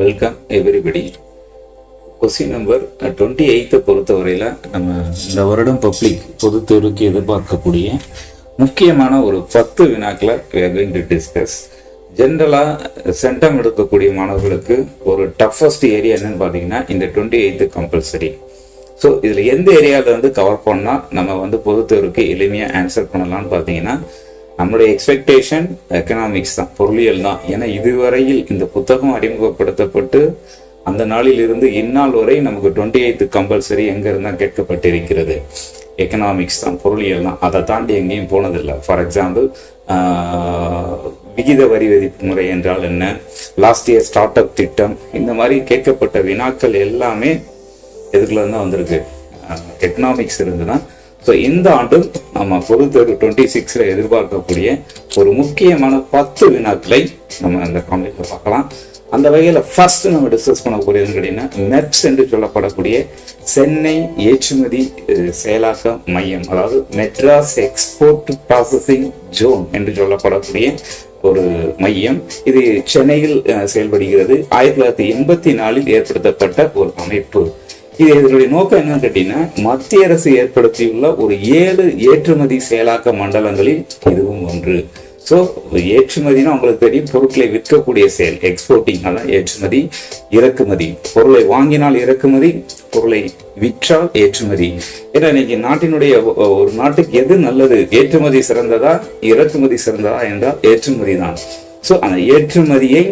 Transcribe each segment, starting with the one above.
Welcome everybody. Question number 28 பொறுத்தவரையில் நம்ம இந்த வருடம் பப்ளிக் பொது தேர்வுக்கு எதிர்பார்க்கக்கூடிய முக்கியமான ஒரு 10 வினாக்களை we are going to discuss. ஜென்ரலாக சென்டம் எடுக்கக்கூடிய மாணவர்களுக்கு ஒரு டஃபஸ்ட் ஏரியா என்னன்னு பார்த்தீங்கன்னா இந்த 28 கம்பல்சரி. ஸோ இதில் எந்த ஏரியாவில் வந்து கவர் பண்ணால் நம்ம பொது தேர்வுக்கு எளிமையாக ஆன்சர் பண்ணலாம்னு பார்த்தீங்கன்னா நம்மளுடைய எக்ஸ்பெக்டேஷன் எக்கனாமிக்ஸ் தான், பொருளியல் தான். ஏன்னா இதுவரையில் இந்த புத்தகம் அறிமுகப்படுத்தப்பட்டு அந்த நாளில் இருந்து இந்நாள் வரை நமக்கு 28 கம்பல்சரி எங்க இருந்தால் கேட்கப்பட்டிருக்கிறது. எக்கனாமிக்ஸ் தான், பொருளியல் தான். அதை தாண்டி எங்கேயும் போனதில்லை. ஃபார் எக்ஸாம்பிள் விகித வரி விதிப்பு முறை என்றால் என்ன, லாஸ்ட் இயர் ஸ்டார்ட் அப் திட்டம், இந்த மாதிரி கேட்கப்பட்ட வினாக்கள் எல்லாமே எதுக்குள்ள தான் வந்திருக்கு, எக்கனாமிக்ஸ் இருந்து தான். ஸோ இந்த ஆண்டும் நம்ம பொது தேர்வு 26 எதிர்பார்க்கக்கூடிய ஒரு முக்கியமான 10 வினாக்களை நம்ம அந்த காணொளியில் பார்க்கலாம். அந்த வகையில் ஃபர்ஸ்ட் நம்ம டிஸ்கஸ் பண்ணக்கூடியது கேட்டீங்கன்னா மெப்ஸ் என்று சொல்லப்படக்கூடிய சென்னை ஏற்றுமதி செயலாக்க மையம், அதாவது மெட்ராஸ் எக்ஸ்போர்ட் ப்ராசஸிங் ஜோன் என்று சொல்லப்படக்கூடிய ஒரு மையம். இது சென்னையில் செயல்படுகிறது. 1984 ஏற்படுத்தப்பட்ட ஒரு அமைப்பு. இதனுடைய நோக்கம் என்னன்னு கேட்டீங்கன்னா மத்திய அரசு ஏற்படுத்தியுள்ள ஒரு 7 ஏற்றுமதி செயலாக்க மண்டலங்களில் இதுவும் ஒன்று. ஸோ ஏற்றுமதினா உங்களுக்கு தெரியும், பொருட்களை விற்கக்கூடிய செயல், எக்ஸ்போர்ட்டிங். அதான் ஏற்றுமதி. இறக்குமதி, பொருளை வாங்கினால் இறக்குமதி, பொருளை விற்றால் ஏற்றுமதி. ஏன்னா இன்னைக்கு நாட்டினுடைய ஒரு நாட்டுக்கு எது நல்லது, ஏற்றுமதி சிறந்ததா இறக்குமதி சிறந்ததா என்றால் ஏற்றுமதி தான். ஸோ அந்த ஏற்றுமதியை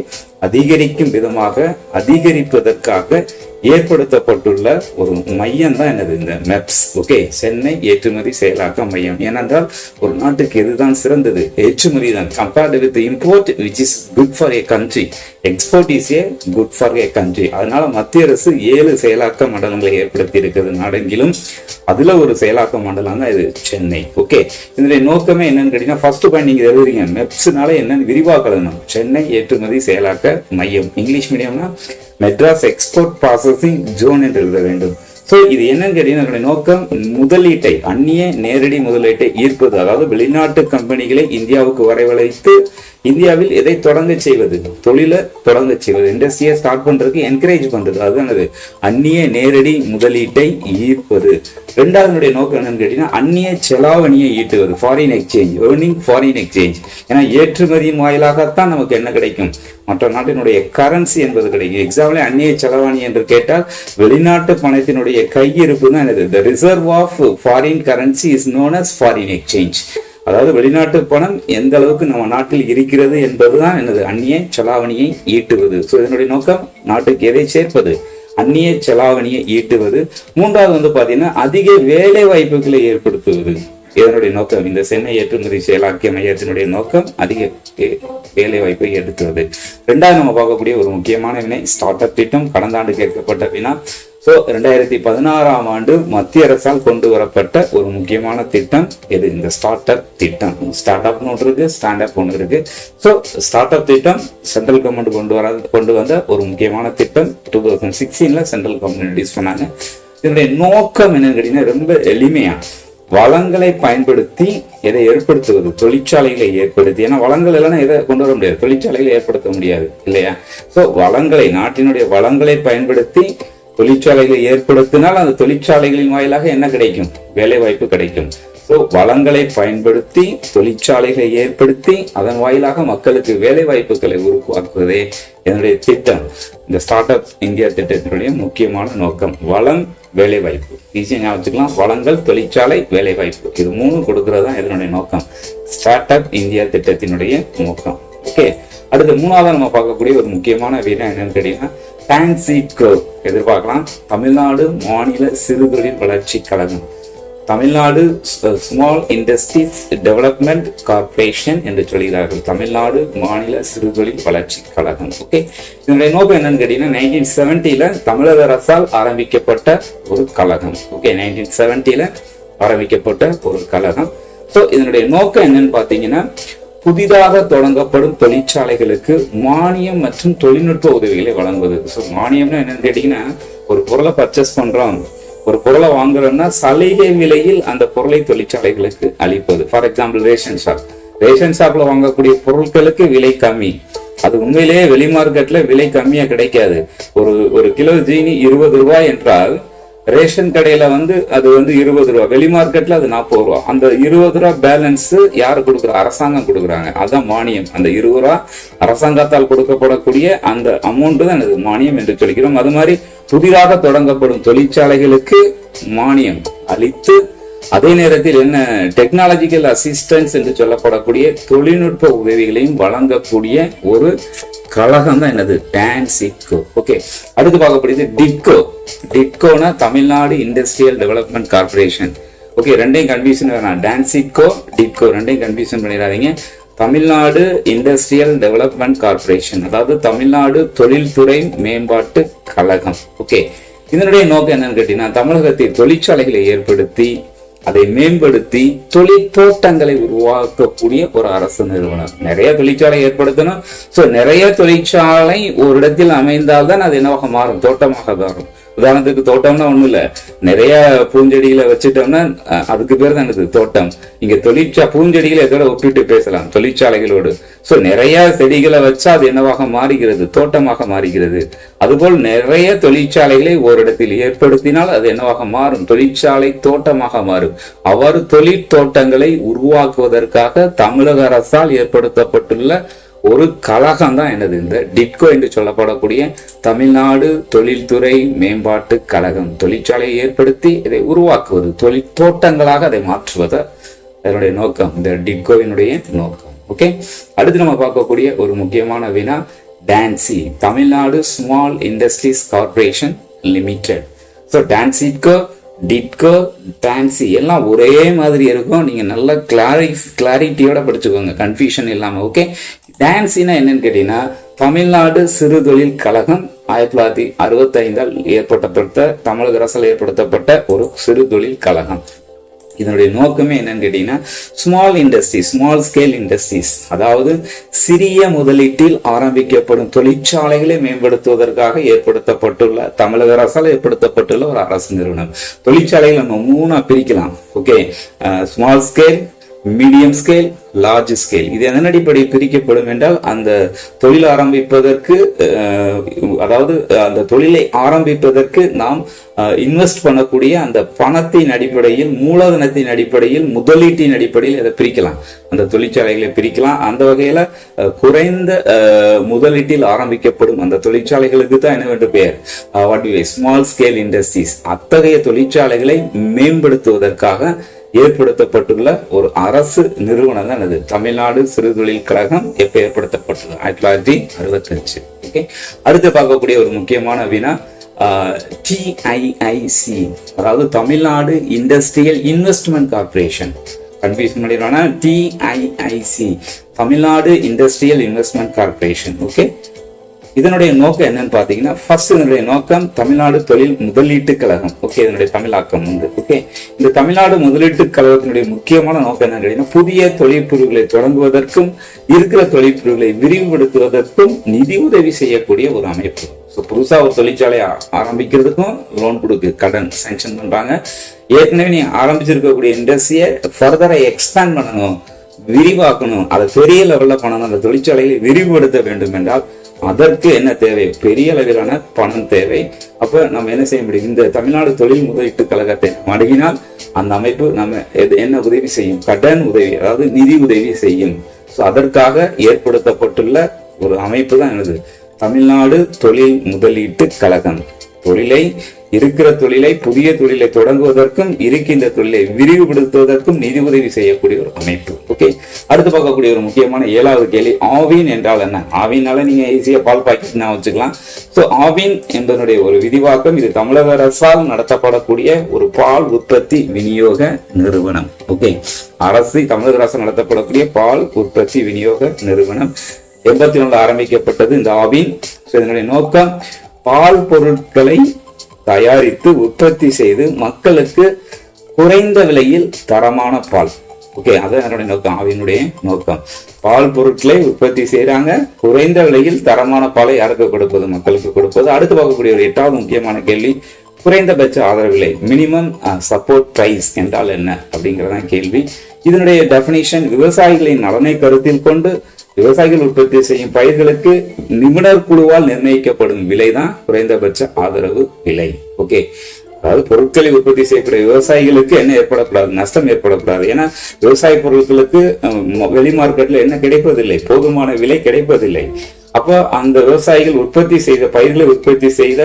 அதிகரிக்கும் விதமாக, அதிகரிப்பதற்காக ஏற்படுத்தப்பட்டுள்ள ஒரு மையம் தான் என்னது இந்த மெப்ஸ். ஓகே, சென்னை ஏற்றுமதி செயலாக்க மையம். ஏனென்றால் ஒரு நாட்டுக்கு எதுதான் சிறந்தது, ஏற்றுமதி தான். Compared with import which is good for A country, export is a good for A country. அதனால மத்திய அரசு 7 செயலாக்க மண்டலங்களை ஏற்படுத்தி இருக்கிறது நாடெங்கிலும். அதுல ஒரு செயலாக்க மண்டலம் தான் இது சென்னை. ஓகே, இதனுடைய நோக்கமே என்னன்னு கேட்டீங்கன்னா ஃபர்ஸ்ட் பாயிண்ட் நீங்க எழுதுறீங்க, மெப்ஸ்னால என்னன்னு விரிவாக்கணும். சென்னை ஏற்றுமதி செயலாக்க மையம், இங்கிலீஷ் மீடியம்னா மெட்ராஸ் எக்ஸ்போர்ட் ப்ராசஸிங் ஜோன் என்று எழுத வேண்டும். ஸோ இது என்னன்னு கேட்டீங்கன்னா நோக்கம் முதலீட்டை, அந்நிய நேரடி முதலீட்டை ஈர்ப்பது. அதாவது வெளிநாட்டு கம்பெனிகளை இந்தியாவுக்கு வரவழைத்து இந்தியாவில் எதை தொடங்க செய்வது, தொழிலை தொடங்க செய்வது, இண்டஸ்ட்ரியை ஸ்டார்ட் பண்றதுக்கு என்கரேஜ் பண்றது. அதுதான் அது அந்நிய நேரடி முதலீட்டை ஈர்ப்பது. ரெண்டாவது நோக்கம் என்னன்னு கேட்டீங்கன்னா அந்நிய செலாவணியை ஈட்டுவது, foreign exchange, earning foreign exchange. ஏன்னா ஏற்றுமதியின் வாயிலாகத்தான் நமக்கு என்ன கிடைக்கும், மற்ற நாட்டினுடைய கரன்சி என்பது கிடைக்கும். எக்ஸாம்பிள் அந்நிய செலவாணி என்று கேட்டால் வெளிநாட்டு பணத்தினுடைய கையிருப்பு தான் என்னது, the reserve of foreign currency is known as foreign exchange. அதாவது வெளிநாட்டு பணம் எந்த அளவுக்கு நம்ம நாட்டில் இருக்கிறது என்பதுதான் என்னது, அந்நிய செலாவணியை ஈட்டுவது. ஸோ இதனுடைய நோக்கம் நாட்டுக்கு எதை சேர்ப்பது, அந்நிய செலாவணியை ஈட்டுவது. மூன்றாவது பாத்தீங்கன்னா அதிக வேலை வாய்ப்புகளை ஏற்படுத்துவது. இதனுடைய நோக்கம், இந்த சென்னை ஏற்றுமதி செயலாக்கிய மையத்தினுடைய நோக்கம் அதிக வேலை வாய்ப்பை எடுத்துவது. ரெண்டாவது நம்ம பார்க்கக்கூடிய ஒரு முக்கியமான வினை ஸ்டார்ட் அப் திட்டம். கடந்த ஆண்டு கேட்கப்பட்ட வினா. ஸோ 2016ஆம் ஆண்டு மத்திய அரசால் கொண்டு வரப்பட்ட ஒரு முக்கியமான திட்டம் இது, இந்த ஸ்டார்ட் அப் திட்டம். ஸ்டார்ட் அப்னு ஒன்று இருக்கு, ஸ்டாண்ட் அப் ஒன்று இருக்கு. ஸோ ஸ்டார்ட் அப் திட்டம் சென்ட்ரல் கவர்மெண்ட் கொண்டு வந்த ஒரு முக்கியமான திட்டம். 2016 சென்ட்ரல் கவர்மெண்ட் இன்ட்ரோடியூஸ் பண்ணாங்க. இதனுடைய நோக்கம் என்னன்னு கேட்டீங்கன்னா ரொம்ப எளிமையா வளங்களை பயன்படுத்தி எதை ஏற்படுத்துவது, தொழிற்சாலைகளை ஏற்படுத்தி. ஏன்னா வளங்கள் எல்லாம் எதை கொண்டு வர முடியாது, தொழிற்சாலைகளை ஏற்படுத்த முடியாது இல்லையா. ஸோ வளங்களை, நாட்டினுடைய வளங்களை பயன்படுத்தி தொழிற்சாலைகளை ஏற்படுத்தினால் அந்த தொழிற்சாலைகளின் வாயிலாக என்ன கிடைக்கும், வேலை வாய்ப்பு கிடைக்கும். ஸோ வளங்களை பயன்படுத்தி தொழிற்சாலைகளை ஏற்படுத்தி அதன் வாயிலாக மக்களுக்கு வேலை வாய்ப்புகளை உருவாக்குவதே என்னுடைய திட்டம். இந்த ஸ்டார்ட் அப் இந்தியா திட்டத்தினுடைய முக்கியமான நோக்கம் வளம், வேலை வாய்ப்பு. ஈஸியாக ஞாபகம் வச்சுக்கலாம், வளங்கள், தொழிற்சாலை, வேலை வாய்ப்பு. இது 3 கொடுக்கறது தான் இதனுடைய நோக்கம், ஸ்டார்ட் அப் இந்தியா திட்டத்தினுடைய நோக்கம். ஓகே, அடுத்து மூணாவது நம்ம பார்க்கக்கூடிய ஒரு முக்கியமான வினா என்னன்னு கேட்டீங்கன்னா டான்சீட் க்ரோத் எதிர்பார்க்கலாம். தமிழ்நாடு மாநில சிறுதொழில் வளர்ச்சி கழகம், Tamil Nadu small industries development corporation என்று சொல்கிறார்கள். தமிழ்நாடு மாநில சிறுதொழில் வளர்ச்சி கழகம். ஓகே, இதனுடைய நோக்கம் என்னன்னு கேட்டீங்கன்னா 1970 தமிழக அரசால் ஆரம்பிக்கப்பட்ட ஒரு கழகம். ஓகே, 1970 ஆரம்பிக்கப்பட்ட ஒரு கழகம். ஸோ இதனுடைய நோக்கம் என்னன்னு பார்த்தீங்கன்னா புதிதாக தொடங்கப்படும் தொழிற்சாலைகளுக்கு மானியம் மற்றும் தொழில்நுட்ப உதவிகளை வழங்குவது. ஸோ மானியம்னா என்னன்னு கேட்டீங்கன்னா ஒரு பொருளை பர்ச்சேஸ் பண்றோம், ஒரு பொருளை வாங்குறோம்னா சலுகை விலையில் அந்த பொருளை தொழிற்சாலைகளுக்கு அளிப்பது. ஃபார் எக்ஸாம்பிள் ரேஷன் ஷாப்ல வாங்கக்கூடிய பொருட்களுக்கு விலை கம்மி, அது உண்மையிலேயே வெளி மார்க்கெட்ல விலை கம்மியா கிடைக்காது. ஒரு கிலோ ஜீனி 20 ரூபாய் என்றால் ரேஷன் கடையில அது 20 ரூபாய், வெளி மார்க்கெட்ல அது 40 ரூபாய். அந்த 20 ரூபாய் பேலன்ஸ் யாரு கொடுக்குறா? அரசாங்கம் கொடுக்குறாங்க. அதான் மானியம். அந்த 20 ரூபாய் அரசாங்கத்தால் கொடுக்கப்படக்கூடிய அந்த அமௌண்ட் தான் அது மானியம் என்று சொல்கிறோம். அது மாதிரி புதிதாக தொடங்கப்படும் தொழிற்சாலைகளுக்கு மானியம் அளித்து, அதே நேரத்தில் என்ன டெக்னாலஜிக்கல் அசிஸ்டன்ஸ் என்று சொல்லப்படக்கூடிய தொழில்நுட்ப உதவிகளையும் வழங்கக்கூடிய ஒரு கழகம் தான் என்னது? டான்சிட்கோ. ஓகே, அடுத்து பார்க்கக்கூடியது டிட்கோ. டிட்கோனா Tamil Nadu industrial development corporation. Okay, ரெண்டையும் கன்ஃபியூஷன் வேணாம். டான்சிட்கோ, டிட்கோ ரெண்டையும் கன்ஃபியூஷன் பண்ணிடாதீங்க. தமிழ்நாடு இண்டஸ்ட்ரியல் டெவலப்மெண்ட் கார்பரேஷன், அதாவது தமிழ்நாடு தொழில்துறை மேம்பாட்டு கழகம். ஓகே, இதனுடைய நோக்கம் என்னன்னு கேட்டீங்கன்னா, தமிழகத்தில் தொழிற்சாலைகளை ஏற்படுத்தி அதை மேம்படுத்தி தொழில் தோட்டங்களை உருவாக்கக்கூடிய ஒரு அரசு நிறுவனம். நிறைய தொழிற்சாலை ஏற்படுத்தணும். சோ நிறைய தொழிற்சாலை ஒரு இடத்தில் அமைந்தால்தான் அது என்னவாக மாறும்? தோட்டமாக மாறும். உதாரணத்துக்கு தோட்டம்னா ஒண்ணும் இல்ல, நிறைய பூஞ்செடிகளை வச்சுட்டோம்னா அதுக்கு பேர் தான் என்னது? தோட்டம். இங்க பூஞ்செடிகளை எதோட ஒப்பிட்டு பேசலாம்? தொழிற்சாலைகளோடு. சோ நிறைய செடிகளை வச்சா அது என்னவாக மாறுகிறது? தோட்டமாக மாறுகிறது. அதுபோல் நிறைய தொழிற்சாலைகளை ஓரிடத்தில் ஏற்படுத்தினால் அது என்னவாக மாறும்? தொழிற்சாலை தோட்டமாக மாறும். அவ்வாறு தொழிற்தோட்டங்களை உருவாக்குவதற்காக தமிழக அரசால் ஏற்படுத்தப்பட்டுள்ள ஒரு கழகம் தான் என்னது? இந்த டிட்கோ என்று சொல்லப்படக்கூடிய தமிழ்நாடு தொழில்துறை மேம்பாட்டு கழகம். தொழிற்சாலையை ஏற்படுத்தி இதை உருவாக்குவது, தொழில் தோட்டங்களாக அதை மாற்றுவது அதனுடைய நோக்கம், இந்த டிட்கோவினுடைய நோக்கம். ஓகே, அடுத்து நம்ம பார்க்கக்கூடிய ஒரு முக்கியமான வினா TANSI, Tamil Nadu small industries corporation limited. So TANSIDCO, TIDCO, TANSI எல்லாம் ஒரே மாதிரி இருக்கும். நீங்க நல்ல கிளாரிட்டியோட படிச்சுக்கோங்க, கன்ஃபியூஷன் இல்லாம. ஓகே, டான்சினா என்னன்னு கேட்டீங்கன்னா, தமிழ்நாடு சிறு தொழில் கழகம் 1965 ஏற்படுத்தப்பட்ட, தமிழக அரசால் ஏற்படுத்தப்பட்ட ஒரு சிறு தொழில் கழகம். இதனுடைய நோக்கமே என்னன்னு கேட்டீங்கன்னா, small industry, small scale industries, அதாவது சிறிய முதலீட்டில் ஆரம்பிக்கப்படும் தொழிற்சாலைகளை மேம்படுத்துவதற்காக ஏற்படுத்தப்பட்டுள்ள, தமிழக அரசால் ஏற்படுத்தப்பட்டுள்ள ஒரு அரசு நிறுவனம். தொழிற்சாலைகளை நம்ம 3 பிரிக்கலாம். Okay, small scale, medium scale, large scale. இது எதன் அடிப்படையில் பிரிக்கப்படும் என்றால், அந்த தொழில் ஆரம்பிப்பதற்கு, அதாவது அந்த தொழிலை ஆரம்பிப்பதற்கு நாம் இன்வெஸ்ட் பண்ணக்கூடிய அந்த பணத்தின் அடிப்படையில், மூலதனத்தின் அடிப்படையில், முதலீட்டின் அடிப்படையில் அதை பிரிக்கலாம். அந்த தொழிற்சாலைகளை பிரிக்கலாம். அந்த வகையில குறைந்த முதலீட்டில் ஆரம்பிக்கப்படும் அந்த தொழிற்சாலைகளுக்கு தான் என்ன வேண்டும் பெயர்? Small scale industries. அத்தகைய தொழிற்சாலைகளை மேம்படுத்துவதற்காக ஏற்படுத்தப்பட்டுள்ள ஒரு அரசு நிறுவனம் தான் அது தமிழ்நாடு சிறு தொழில் கழகம். எப்ப ஏற்படுத்தப்பட்டது? 1965. ஓகே, அடுத்து பார்க்கக்கூடிய ஒரு முக்கியமான வினா TIIC, அதாவது Tamil Nadu industrial investment corporation. Confusion பண்ணிடுவானா? TIIC, Tamil Nadu industrial investment corporation. Okay, இதனுடைய நோக்கம் என்னன்னு பாத்தீங்கன்னா, ஃபர்ஸ்ட் இதனுடைய நோக்கம் தமிழ்நாடு தொழில் முதலீட்டு கழகம். ஓகே, இதனுடைய தமிழாக்கம் ஓகே, இந்த தமிழ்நாடு முதலீட்டு கழகத்தினுடைய முக்கியமான நோக்கம் என்னன்னு கேட்டீங்கன்னா, புதிய தொழிற்பிரிவுகளை தொடங்குவதற்கும் இருக்கிற தொழிற்பிரிவுகளை விரிவுபடுத்துவதற்கும் நிதி உதவி செய்யக்கூடிய ஒரு அமைப்பு. ஸோ புதுசா ஒரு தொழிற்சாலை ஆரம்பிக்கிறதுக்கும் லோன் கொடுக்கு, கடன் சாங்ஷன் பண்றாங்க. ஏற்கனவே நீ ஆரம்பிச்சிருக்கக்கூடிய இண்டஸ்ட்ரியை ஃபர்தரா எக்ஸ்பேண்ட் பண்ணணும், விரிவாக்கணும், அதை பெரிய லெவல்ல பண்ணணும். அந்த தொழிற்சாலைகளை விரிவுபடுத்த வேண்டும் என்றால் அதற்கு என்ன தேவை? பெரிய அளவிலான பணம் தேவை. அப்ப நம்ம என்ன செய்ய முடியும்? இந்த தமிழ்நாடு தொழில் முதலீட்டு கழகத்தை அணுகினால் அந்த அமைப்பு நம்ம என்ன உதவி செய்யும்? கடன் உதவி, அதாவது நிதி உதவி செய்யும். ஸோ அதற்காக ஏற்படுத்தப்பட்டுள்ள ஒரு அமைப்பு தான் என்னது? தமிழ்நாடு தொழில் முதலீட்டு கழகம். இருக்கிற தொழிலை, புதிய தொழிலை தொடங்குவதற்கும் இருக்கின்ற தொழிலை விரிவுபடுத்துவதற்கும் நிதி உதவி செய்யக்கூடிய ஒரு அமைப்பு. ஓகே, அடுத்து பார்க்கக்கூடிய ஒரு முக்கியமான 7வது கேள்வி, ஆவின் என்றால் என்ன? ஆவினால நீங்க ஈஸியா பால் பாக்கெட் நான் வச்சுக்கலாம். சோ ஆவின் என்பதனுடைய ஒரு விரிவாக்கம், இது தமிழக அரசால் நடத்தப்படக்கூடிய ஒரு பால் உற்பத்தி விநியோக நிறுவனம். ஓகே, தமிழக அரசால் நடத்தப்படக்கூடிய பால் உற்பத்தி விநியோக நிறுவனம் 81 ஆரம்பிக்கப்பட்டது இந்த ஆவின். இதனுடைய நோக்கம் பால் பொருட்களை தயாரித்து உற்பத்தி செய்து மக்களுக்கு குறைந்த விலையில் தரமான பால். ஓகே, அதான் என்னுடைய நோக்கம், ஆவினுடைய நோக்கம். பால் பொருட்களை உற்பத்தி செய்யறாங்க, குறைந்த விலையில் தரமான பாலை யாருக்கு கொடுப்பது? மக்களுக்கு கொடுப்பது. அடுத்து பார்க்கக்கூடிய ஒரு 8வது முக்கியமான கேள்வி, குறைந்தபட்ச ஆதரவு விலை, மினிமம் சப்போர்ட் பிரைஸ் என்றால் என்ன அப்படிங்கறதான் கேள்வி. இதனுடைய டெபினிஷன், விவசாயிகளின் நலனை கருத்தில் கொண்டு விவசாயிகள் உற்பத்தி செய்யும் பயிர்களுக்கு நிபுணர் குழுவால் நிர்ணயிக்கப்படும் விலைதான் குறைந்தபட்ச ஆதரவு விலை. ஓகே, அதாவது பொருட்களை உற்பத்தி செய்யக்கூடிய விவசாயிகளுக்கு என்ன ஏற்படக்கூடாது, நஷ்டம் ஏற்படக்கூடாது. ஏன்னா விவசாய பொருட்களுக்கு வெளி மார்க்கெட்ல என்ன கிடைப்பதில்லை, போதுமான விலை கிடைப்பதில்லை. அப்போ அந்த விவசாயிகள் உற்பத்தி செய்த பயிர்களை உற்பத்தி செய்த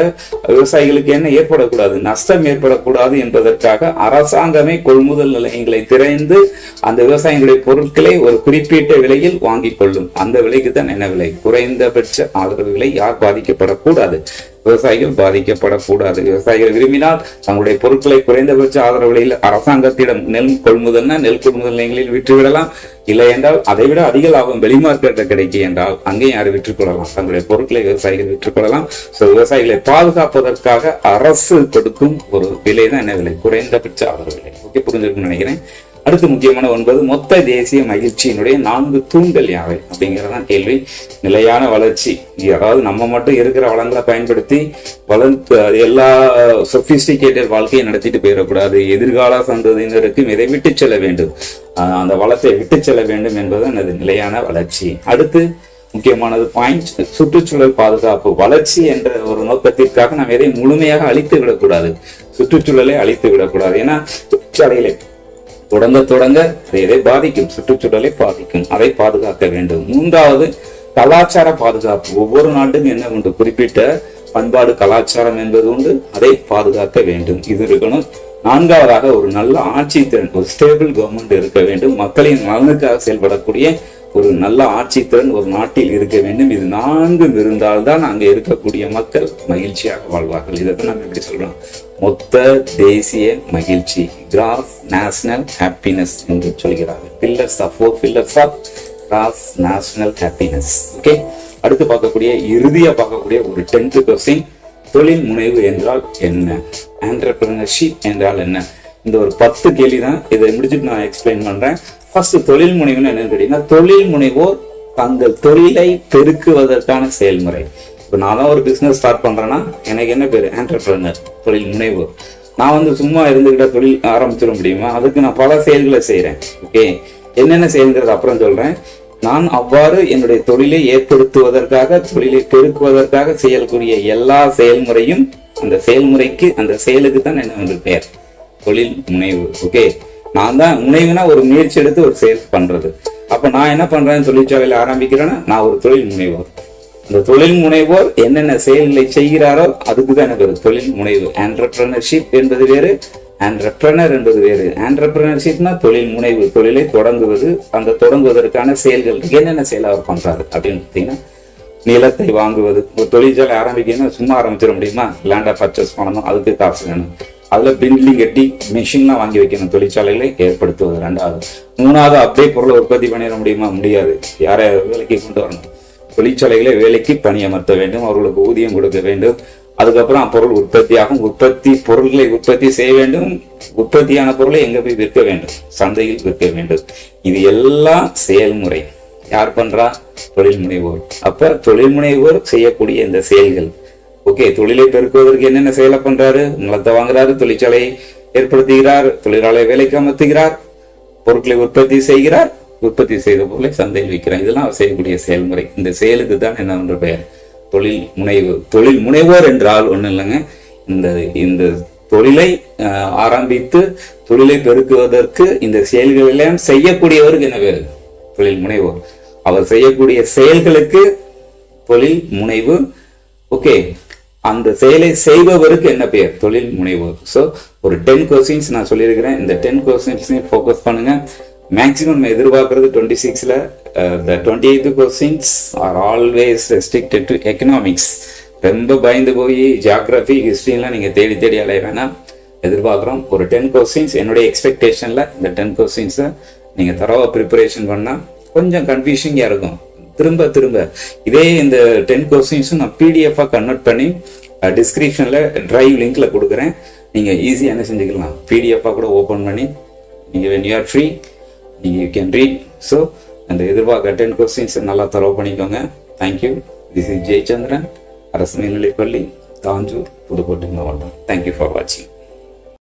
விவசாயிகளுக்கு என்ன ஏற்படக்கூடாது, நஷ்டம் ஏற்படக்கூடாது என்பதற்காக அரசாங்கமே கொள்முதல் நிலையங்களை திறந்து அந்த விவசாயிகளுடைய பொருட்களை ஒரு குறிப்பிட்ட விலையில் வாங்கிக் கொள்ளும். அந்த விலைக்கு தான் என்ன விலை, குறைந்தபட்ச ஆதரவு விலை. யார் பாதிக்கப்படக்கூடாது, விவசாயிகள் பாதிக்கப்படக்கூடாது. விவசாயிகள் விரும்பினால் தங்களுடைய பொருட்களை குறைந்தபட்ச ஆதரவு விலையில் அரசாங்கத்திடம் நெல் கொள்முதல்னா நெல் கொள்முதல் நிலையங்களில் விற்றுவிடலாம். இல்லை என்றால் அதை விட அதிக லாபம் வெளி மார்க்கெட்டில் கிடைக்கும் என்றால் அங்கேயும் யாரும் விற்றுக்கொள்ளலாம், தங்களுடைய பொருட்களை விவசாயிகள் விற்றுக்கொள்ளலாம். விவசாயிகளை பாதுகாப்பதற்காக அரசு கொடுக்கும் ஒரு விலை தான் என்ன விலை, குறைந்தபட்ச ஆதரவு விலை. ஓகே, புரிஞ்சிருக்குன்னு நினைக்கிறேன். அடுத்து முக்கியமான 9, மொத்த தேசிய மகிழ்ச்சியினுடைய 4 தூண்கள் யாவை அப்படிங்கிறதான் கேள்வி. நிலையான வளர்ச்சி, அதாவது நம்ம மட்டும் இருக்கிற வளங்களை பயன்படுத்தி எல்லா சொபிஸ்டிகேட்டட் வாழ்க்கையை நடத்திட்டு போயிடக்கூடாது. எதிர்கால சந்ததியினருக்கும் இதை விட்டு செல்ல வேண்டும், அந்த வளத்தை விட்டு செல்ல வேண்டும் என்பதுதான் அது நிலையான வளர்ச்சி. அடுத்து முக்கியமானது பாயிண்ட், சுற்றுச்சூழல் பாதுகாப்பு. வளர்ச்சி என்ற ஒரு நோக்கத்திற்காக நாம் எதை முழுமையாக அழித்து விடக்கூடாது, சுற்றுச்சூழலை அழித்து விடக்கூடாது. ஏன்னா தொழிற்சாலைகளை தொடங்க எதை பாதிக்கும், சுற்றுச்சூழலை பாதிக்கும், அதை பாதுகாக்க வேண்டும். 3வது கலாச்சார பாதுகாப்பு. ஒவ்வொரு நாடும் என்ன உண்டு, குறிப்பிட்ட பண்பாடு கலாச்சாரம் என்பது உண்டு, அதை பாதுகாக்க வேண்டும், இது இருக்கணும். 4வதாக ஒரு நல்ல ஆட்சி திறன், ஒரு ஸ்டேபிள் கவர்மெண்ட் இருக்க வேண்டும். மக்களின் நலனுக்காக செயல்படக்கூடிய ஒரு நல்ல ஆட்சி திறன் ஒரு நாட்டில் இருக்க வேண்டும். இது 4 இருந்தால்தான் அங்கே இருக்கக்கூடிய மக்கள் மகிழ்ச்சியாக வாழ்வார்கள். இதைத்தான் நம்ம எப்படி சொல்றோம், மொத்த தேசிய மகிழ்ச்சி, கிராஸ் நேஷனல் ஹாப்பினஸ் என்று சொல்கிறார்கள். Pillars of 4 pillars of gross national happiness. Okay, அடுத்து பார்க்கக்கூடிய இறுதியா பார்க்கக்கூடிய ஒரு 10th கொஸ்டின், தொழில் முனைவு என்றால் என்ன, என்டர்பிரினர்ஷிப் என்றால் என்ன. இந்த ஒரு 10 கேள்வி தான், இதை முடிச்சுட்டு நான் எக்ஸ்பிளைன் பண்றேன். ஃபர்ஸ்ட் தொழில் முனைவுன்னு என்னன்னு கேட்டீங்கன்னா, தொழில் முனைவோர் தங்கள் தொழிலை பெருக்குவதற்கான செயல்முறை. இப்போ நான் தான் ஒரு பிசினஸ் ஸ்டார்ட் பண்றேன்னா எனக்கு என்ன பேரு, என்டர்பிரினர், தொழில் முனைவோர். நான் சும்மா இருந்துகிட்ட தொழில் ஆரம்பிச்சிட முடியுமா, அதுக்கு நான் பல செயல்களை செய்யறேன். ஓகே, என்னென்ன செயல்கிறது அப்புறம் சொல்றேன். நான் அவ்வாறு என்னுடைய தொழிலை ஏற்படுத்துவதற்காக, தொழிலை பெருக்குவதற்காக செய்யக்கூடிய எல்லா செயல்முறையும், அந்த செயல்முறைக்கு, அந்த செயலுக்கு தான் என்ன பெயர், தொழில் முனைவு. ஓகே, நான் தான் முனைவுனா ஒரு முயற்சி எடுத்து ஒரு செயல் பண்றது. அப்ப நான் என்ன பண்றேன், தொழிற்சாலையில ஆரம்பிக்கிறேன்னா நான் ஒரு தொழில் முனைவோர். அந்த தொழில் முனைவோர் என்னென்ன செயல்களை செய்கிறாரோ அதுக்கு தான் எனக்கு தொழில் முனைவு. என்டர்பிரினர்ஷிப் என்பது வேறு, என்டர்பிரினர் என்பது வேறு. என்டர்பிரினர்ஷிப்னா தொழில் முனைவு, தொழிலை தொடங்குவது, அந்த தொடங்குவதற்கான செயல்கள் என்னென்ன செயல் அவர் பண்றாரு அப்படின்னு பார்த்தீங்கன்னா, நிலத்தை வாங்குவது. ஒரு தொழிற்சாலை ஆரம்பிக்கணும், சும்மா ஆரம்பிச்சிட முடியுமா, லேண்டை பர்ச்சேஸ் பண்ணணும், அதுக்கு காசு வேணும். அதுல பில்டிங் கட்டி மிஷின்லாம் வாங்கி வைக்கணும், தொழிற்சாலைகளை ஏற்படுத்துவது 2வது. 3வது அப்படியே பொருளை உற்பத்தி பண்ணிட முடியுமா, முடியாது. யாரை வேலைக்கு கொண்டு வரணும், தொழிற்சாலைகளை வேலைக்கு பணியமர்த்த வேண்டும், அவர்களுக்கு ஊதியம் கொடுக்க வேண்டும். அதுக்கப்புறம் பொருள் உற்பத்தியாகும், பொருட்களை உற்பத்தி செய்ய வேண்டும், உற்பத்தியான பொருளை எங்க போய் விற்க வேண்டும், சந்தையில் விற்க வேண்டும். இது எல்லாம் செயல்முறை. யார் பண்றா, தொழில் முனைவோர். அப்ப தொழில் முனைவோர் செய்யக்கூடிய இந்த செயல்கள். ஓகே, தொழிலை பெருக்குவதற்கு என்னென்ன செயலை பண்றாரு, நிலத்தை வாங்குறாரு, தொழிற்சாலை ஏற்படுத்துகிறார், தொழிலாளை வேலைக்கு அமர்த்துகிறார், பொருட்களை உற்பத்தி செய்கிறார், உற்பத்தி செய்த பொருளை சந்தையில் விற்கிறார். இதெல்லாம் அவர் செய்யக்கூடிய செயல்முறை. இந்த செயலுக்கு தான் என்ன பெயர், தொழில் முனைவு. தொழில் முனைவோர் என்றால் ஒண்ணு இல்லைங்க, இந்த தொழிலை ஆரம்பித்து தொழிலை பெருக்குவதற்கு இந்த செயல்கள் எல்லாம் செய்யக்கூடியவருக்கு என்ன பேரு, தொழில் முனைவோர். அவர் செய்யக்கூடிய செயல்களுக்கு தொழில் முனைவு. ஓகே, அந்த செயலை செய்பவருக்கு என்ன பெயர், தொழில் முனைவோர். ஸோ ஒரு 10 கொஸ்டின்ஸ் நான் சொல்லியிருக்கிறேன். இந்த 10 கொஸ்டின்ஸையும் ஃபோக்கஸ் பண்ணுங்க. மேக்ஸிமம் எதிர்பார்க்கறது 26ல 28 questions are always restricted to economics. ரொம்ப பயந்து போய் ஜியாகிரபி, ஹிஸ்டரிலாம் நீங்க தேடி தேடி அலைய வேணாம். எதிர்பார்க்குறோம் ஒரு 10 கொஸ்டின்ஸ். என்னுடைய எக்ஸ்பெக்டேஷன்ல இந்த 10 கொஸ்டின்ஸை நீங்க தரவா ப்ரிப்பரேஷன் பண்ணா கொஞ்சம் கன்ஃபியூஷிங்கா இருக்கும். திரும்ப இதே இந்த 10 கொஸ்டின்ஸும் நான் PDF கன்வெர்ட் பண்ணி டிஸ்கிரிப்ஷன்ல டிரைவ் லிங்க்ல கொடுக்குறேன். நீங்க ஈஸியா என்ன செஞ்சுக்கலாம், PDF கூட ஓபன் பண்ணி நீங்க when you are free நீங்க you can read. ஸோ அந்த எதிர்பார்க்க 10 கொஸ்டின்ஸ் நல்லா தரவு பண்ணிக்கோங்க. தேங்க்யூ. திஸ் இஸ் ஜெயச்சந்திரன், அரசு மேல்நிலைப்பள்ளி, தாஞ்சூர், புதுக்கோட்டை மாவட்டம். தேங்க்யூ ஃபார் வாட்சிங்.